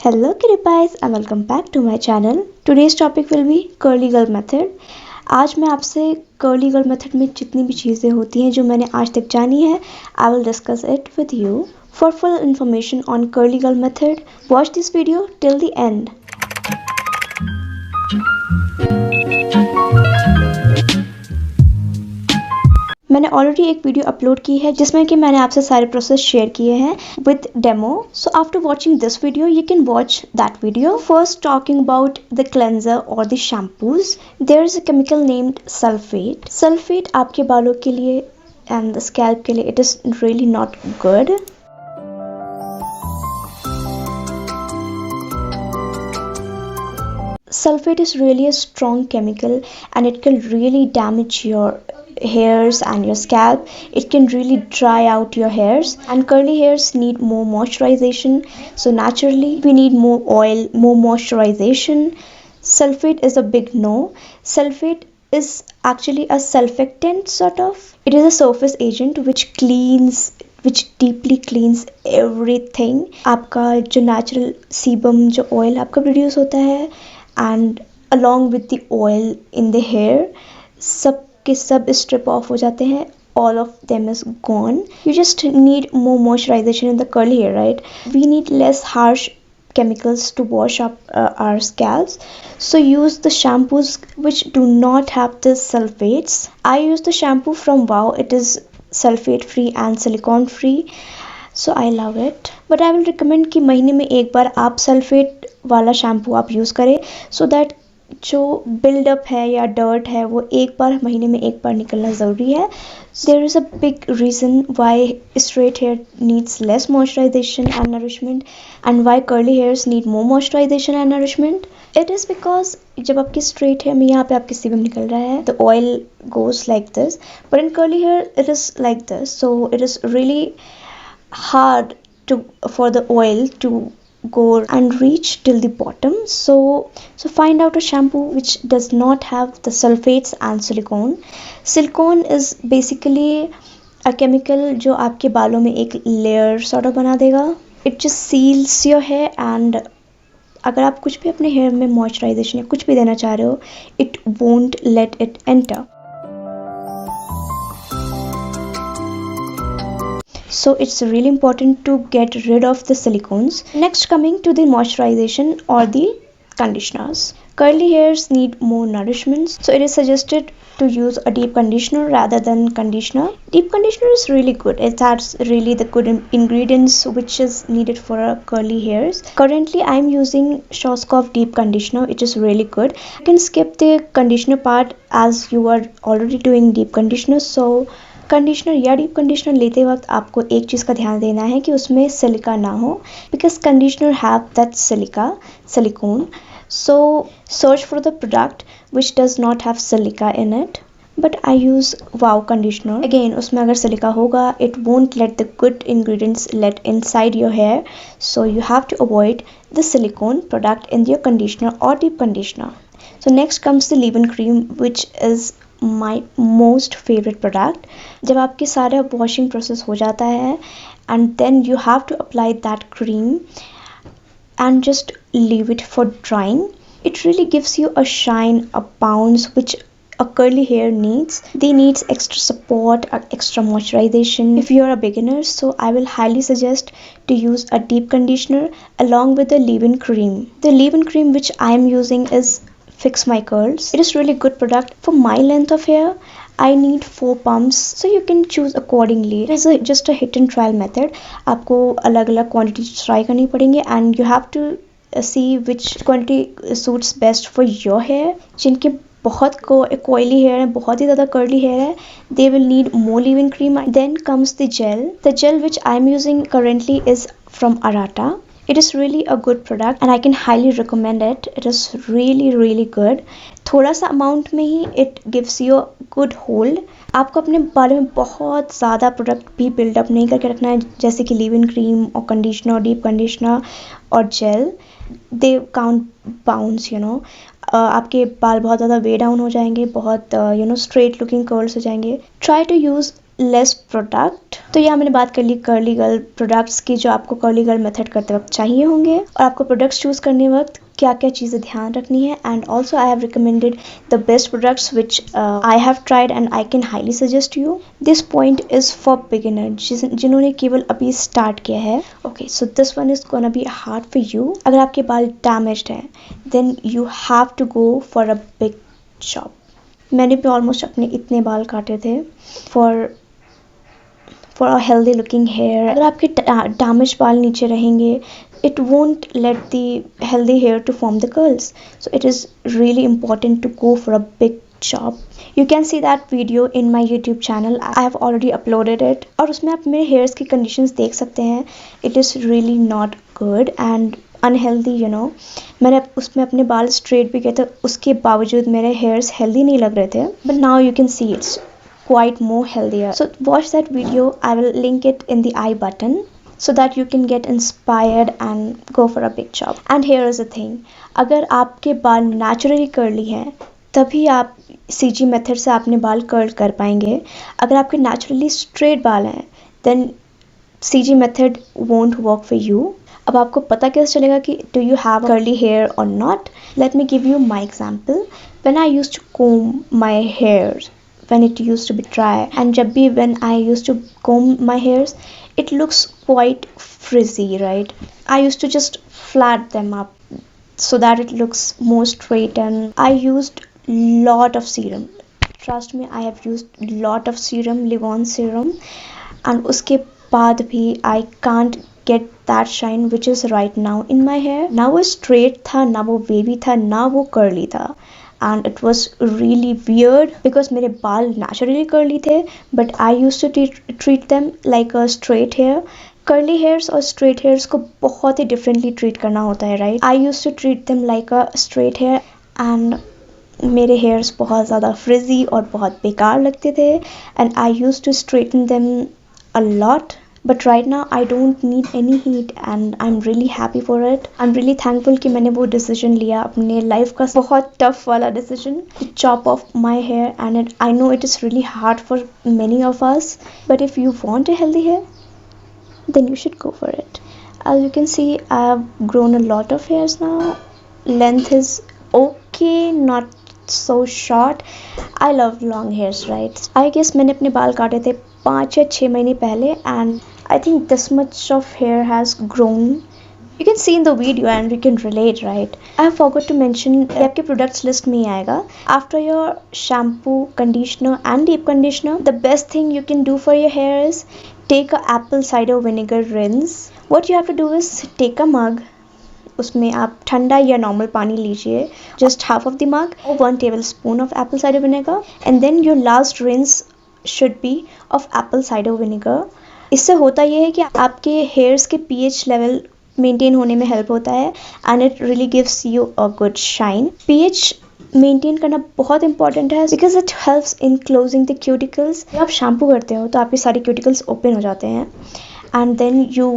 Hello kitty pies and welcome back to my channel. Today's topic will be curly girl method. आज मैं आपसे curly girl method में जितनी भी चीज़ें होती हैं जो मैंने आज तक जानी है I will discuss it with you. For full information on curly girl method, watch this video till the end. मैंने ऑलरेडी एक वीडियो अपलोड की है जिसमें कि मैंने आपसे सारे प्रोसेस शेयर किए हैं with demo. So after watching this video you can watch that video. First talking about the cleanser और the shampoos, there is a chemical named sulphate. Sulphate आपके बालों के लिए एंड द स्कैल्प के लिए it is really not good. Sulfate is really a strong chemical and it can really damage your hairs and your scalp. It can really dry out your hairs, and curly hairs need more moisturization. So naturally we need more oil, more moisturization. Sulfate is a big no. Sulfate is actually a surfactant sort of. It is a surface agent which deeply cleans everything. आपका जो natural sebum जो oil आपका produce होता है and along with the oil in the hair, सब के सब strip off हो जाते हैं. All of them is gone. You just need more moisturization in the curly hair, right? We need less harsh chemicals to wash up our scalps. So use the shampoos which do not have the sulfates. I use the shampoo from Wow. It is sulfate free and silicone free. So I love it. But I will recommend कि महीने में एक बार आप sulphate वाला shampoo आप use करें so that जो buildup है या डर्ट है वो एक बार महीने में एक बार निकलना ज़रूरी है. There is a big reason why straight hair needs less moisturization and nourishment and why curly hairs need more moisturization and nourishment. It is because जब आपकी स्ट्रेट हेयर में यहाँ पे आपके सीबम निकल रहा है the oil goes like this, but in curly hair it is like this. So it is really hard for the oil to go and reach till the bottom. So find out a shampoo which does not have the sulfates and silicone. Silicone is basically a chemical जो आपके बालों में एक layer sort of बना देगा. It just seals your hair and अगर आप कुछ भी अपने hair में moisturization या कुछ भी देना चाह रहे हो it won't let it enter. So it's really important to get rid of the silicones. Next, coming to the moisturization or the conditioners. Curly hairs need more nourishment, so it is suggested to use a deep conditioner rather than conditioner. Deep conditioner is really good. It adds really the good ingredients which is needed for curly hairs. Currently I'm using Schwarzkopf deep conditioner. It is really good. You can skip the conditioner part as you are already doing deep conditioner. So conditioner या deep conditioner लेते वक्त आपको एक चीज़ का ध्यान देना है कि उसमें सिलिका ना हो, because conditioner have that silicone. So search for the product which does not have silica in it. But I use Wow conditioner. Again उसमें अगर सिलिका होगा it won't let the good ingredients let inside your hair. So you have to avoid the silicone product in your conditioner और deep conditioner. So next comes the leave-in cream which is my most favorite product. जब आपके सारे washing process हो जाता है and then you have to apply that cream and just leave it for drying. It really gives you a shine, a bounce which a curly hair needs. They needs extra support, extra moisturization. If you are a beginner, so I will highly suggest to use a deep conditioner along with the leave-in cream. The leave-in cream which I am using is Fix My Curls. It is really good product. For my length of hair I need 4 pumps, so you can choose accordingly. It is just a hit and trial method. आपको अलग अलग quantity try करनी पड़ेंगे and you have to see which quantity suits best for your hair. जिनके बहुत coily hair है, बहुत ही ज़्यादा curly hair है, they will need more leave-in cream. Then comes the gel. The gel which I am using currently is from Arata. It is really a good product and I can highly recommend it. It is really good. थोड़ा सा amount में ही it gives you a good hold. आपको अपने बालों में बहुत ज़्यादा product भी बिल्डअप नहीं करके रखना है, जैसे कि लीव इन क्रीम और कंडीशनर, डीप कंडीशनर और जेल. दे काउंट बाउंस आपके बाल बहुत ज़्यादा वे डाउन हो जाएंगे, बहुत स्ट्रेट लुकिंग कर्ल्स हो जाएंगे. Try to use less product. तो यहाँ मैंने बात कर ली कर्ली गर्ल प्रोडक्ट्स की जो आपको कर्ली गर्ल मेथड करते वक्त चाहिए होंगे, और आपको प्रोडक्ट्स चूज करने वक्त क्या क्या चीज़ें ध्यान रखनी है। And also I have recommended the best products which I have tried and I can highly suggest you. This point is for beginner, जिन्होंने केवल अभी स्टार्ट किया है। Okay, so this one is gonna be hard for you. अगर आपके बाल damaged हैं then you have to go for a big shop. मैंने भी ऑलमोस्ट अपने इतने बाल काटे थे for a healthy looking hair. अगर आपके डैमेज बाल नीचे रहेंगे, it won't let the healthy hair to form the curls. So it is really important to go for a big job. You can see that video in my YouTube channel. I have already uploaded it. और उसमें आप मेरे hairs की conditions देख सकते हैं. It is really not good and unhealthy, you know. मैंने उसमें अपने बाल straight भी किए थे, उसके बावजूद मेरे hairs healthy नहीं लग रहे थे. But now you can see it's quite more healthier. So watch that video. I will link it in the I button, so that you can get inspired and go for a big job. And here is the thing, अगर आपके बाल naturally curly हैं तभी आप CG method से अपने बाल curl कर पाएंगे। अगर आपके naturally straight बाल हैं then CG method won't work for you. अब आपको पता कैसे चलेगा कि do you have curly hair or not? Let me give you my example. When I used to comb my hair, when it used to be dry, and जब भी when I used to comb my hairs, it looks quite frizzy, right? I used to just flat them up so that it looks more straight, and I used lot of serum. Trust me, I have used lot of serum, Livon serum, and उसके बाद भी I can't get that shine which is right now in my hair. ना वो straight था, ना वो wavy था, ना वो curly था. And it was really weird because मेरे बाल naturally curly थे, but I used to treat them like a straight hair. Curly hairs और straight hairs को बहुत ही differently treat करना होता है, right? I used to treat them like a straight hair and मेरे hairs बहुत ज़्यादा frizzy और बहुत बेकार लगते थे, and I used to straighten them a lot. But right now I don't need any heat and I'm really happy for it. I'm really thankful कि मैंने वो decision लिया अपने life का बहुत tough वाला decision to chop off my hair, and I know it is really hard for many of us, but if you want a healthy hair then you should go for it. As you can see, I have grown a lot of hairs now. Length is okay, not so short. I love long hairs, right? I guess मैंने अपने बाल काटे थे 5 या 6 महीने पहले, and I think this much of hair has grown. You can see in the video and you can relate, right? I forgot to mention कि आपके products list में ही आएगा. After your shampoo, conditioner and deep conditioner, the best thing you can do for your hair is take a apple cider vinegar rinse. What you have to do is take a mug. उसमें आप ठंडा या normal पानी लीजिए, just half of the mug, 1 tablespoon of apple cider vinegar, and then your last rinse should be of apple cider vinegar. इससे होता ये है कि आपके hairs के pH level मेंटेन होने में हेल्प होता है, and it really gives you a good shine. pH maintain करना बहुत इंपॉर्टेंट है because it helps in closing the cuticles. जब आप शैम्पू करते हो तो आपके सारे cuticles ओपन हो जाते हैं, and then you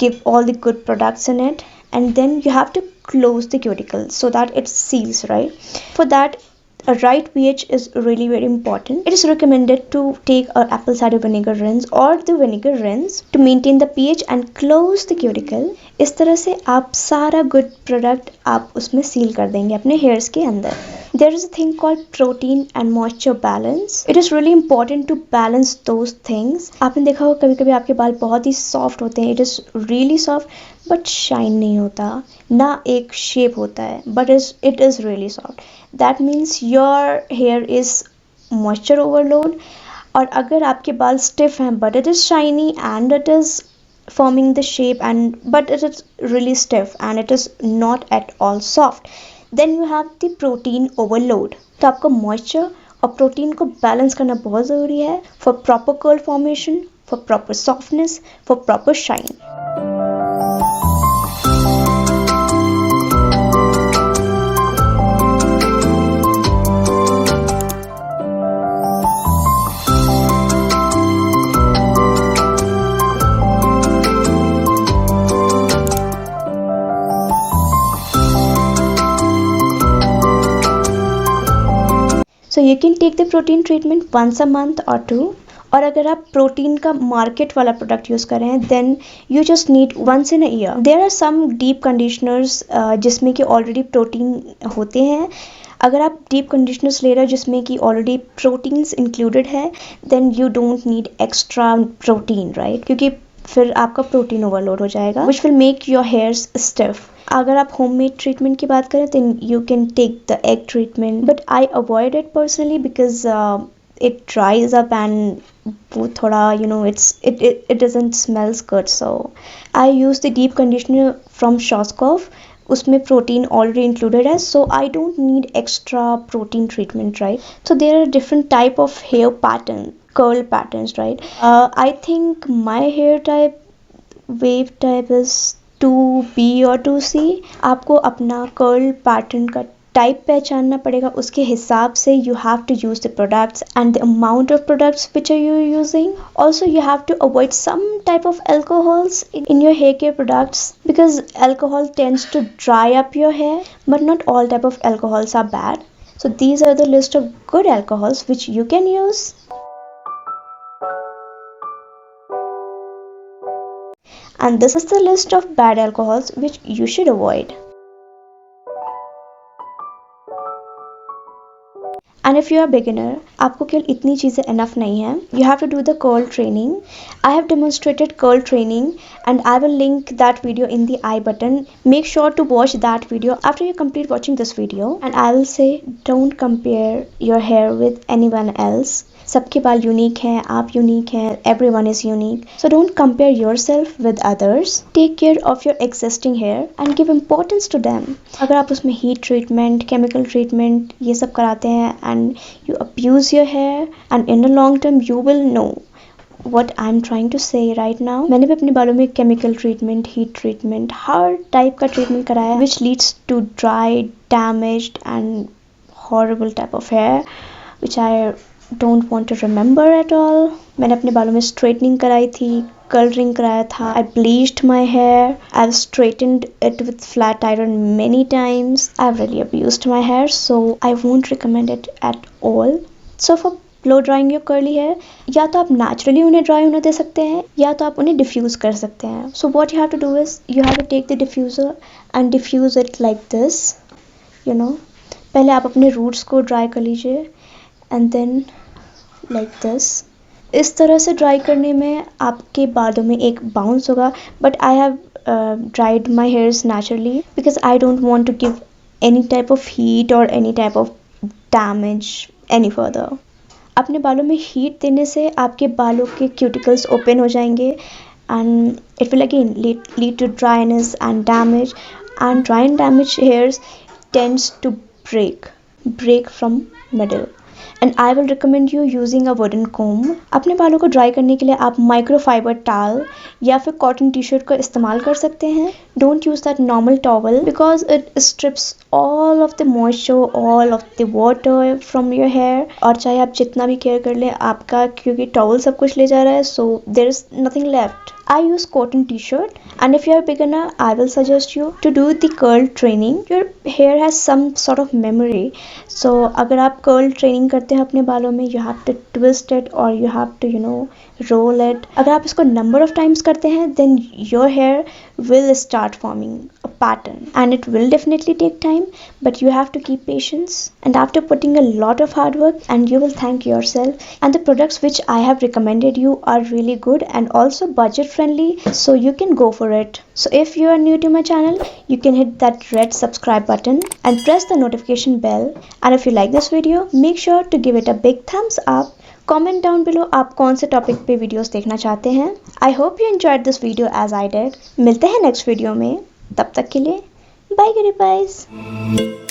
give all the good products in it, and then you have to close the cuticle so that it seals, right? For that, a right pH is really very important. It is recommended to take a apple cider vinegar rinse or the vinegar rinse to maintain the pH and close the cuticle. इस तरह से आप सारा good product आप उसमें seal कर देंगे अपने hairs के अंदर. There is a thing called protein and moisture balance. It is really important to balance those things. आपने देखा होगा कभी-कभी आपके बाल बहुत ही soft होते हैं. It is really soft, but shine नहीं होता. ना एक shape होता है, but it is really soft. That means your hair is moisture overload. और अगर आपके बाल stiff हैं, but it is shiny and it is forming the shape, but it is really stiff and it is not at all soft, then you have the protein overload. तो आपको moisture और protein को balance करना बहुत ज़रूरी है for proper curl formation, for proper softness, for proper shine. So you can take the protein treatment once a month or 2, और अगर आप प्रोटीन का मार्केट वाला प्रोडक्ट यूज़ कर रहे हैं then you just need once in a year. There are some deep conditioners जिसमें कि ऑलरेडी प्रोटीन होते हैं। अगर आप डीप कंडीशनर्स ले रहे हो जिसमें कि ऑलरेडी प्रोटीन्स इंक्लूडेड है then you don't need extra protein, right, क्योंकि फिर आपका प्रोटीन ओवरलोड हो जाएगा which will make your hairs stiff. अगर आप होममेड ट्रीटमेंट की बात करें then you can take the egg treatment, but I avoid it personally because it dries up and वो थोड़ा it doesn't smells good, so I use the deep conditioner from Schwarzkopf. उसमें protein already included है, so I don't need extra protein treatment, right? So there are different type of hair curl patterns, right? I think my hair type wave type is 2B or 2C. आपको अपना curl pattern का type पहचानना पड़ेगा, उसके हिसाब से you have to use the products and the amount of products which are you using. Also you have to avoid some type of alcohols in your hair care products because alcohol tends to dry up your hair, but not all type of alcohols are bad. So these are the list of good alcohols which you can use. And this is the list of bad alcohols which you should avoid. And if you are beginner, आपको केवल इतनी चीज़ें enough नहीं है, you have to do the curl training. I have demonstrated curl training and I will link that video in the I button. Make sure to watch that video after you complete watching this video. And I will say don't compare your hair with anyone else. सबके बाल unique हैं, आप unique हैं, everyone is unique. So don't compare yourself with others. Take care of your existing hair and give importance to them. अगर आप उसमें heat treatment, chemical treatment ये सब कराते हैं and you abuse your hair and in the long term you will know what I'm trying to say right now. मैंने भी अपने बालों में chemical treatment, heat treatment, हर टाइप का treatment कराया which leads to dry, damaged and horrible type of hair which I don't want to remember at all. मैंने अपने बालों में straightening कराई थी, coloring कराया था, I bleached my hair, I've straightened it with flat iron many times. I've really abused my hair, so I won't recommend it at all. So for blow drying your curly hair, या तो आप naturally उन्हें dry होने दे सकते हैं या तो आप उन्हें diffuse कर सकते हैं. So what you have to do is you have to take the diffuser and diffuse it like this, you know. पहले आप अपने roots को dry कर लीजिए and then like this. इस तरह से ड्राई करने में आपके बालों में एक बाउंस होगा, but I have dried my hairs naturally because I don't want to give any type of heat और any type of damage any further. अपने बालों में हीट देने से आपके बालों के क्यूटिकल्स ओपन हो जाएंगे and it will again lead to dryness and damage, and dry and damage hairs tends to break from middle. And I will recommend you using a wooden comb. अपने बालों को ड्राई करने के लिए आप microfibre टाल या फिर कॉटन टी शर्ट का इस्तेमाल कर सकते हैं. Don't use that normal towel because it strips all of the moisture, all of the water from your hair. और चाहे आप जितना भी केयर कर लें आपका, क्योंकि टॉवल सब कुछ ले जा रहा है, so there is nothing left. I use cotton t-shirt, and if you are a beginner I will suggest you to do the curl training. Your hair has some sort of memory, so अगर आप curl training करते हैं अपने बालों में you have to twist it or you have to roll it. अगर आप इसको number of times करते हैं then your hair will start forming a pattern, and it will definitely take time, but you have to keep patience, and after putting a lot of hard work and you will thank yourself. And the products which I have recommended you are really good and also budget friendly, so you can go for it. So if you are new to my channel, you can hit that red subscribe button and press the notification bell. And if you like this video, make sure to give it a big thumbs up. Comment down below आप कौन से topic पे videos देखना चाहते हैं. I hope you enjoyed this video as I did. मिलते हैं next video में, तब तक के लिए बाय, गुड बाय.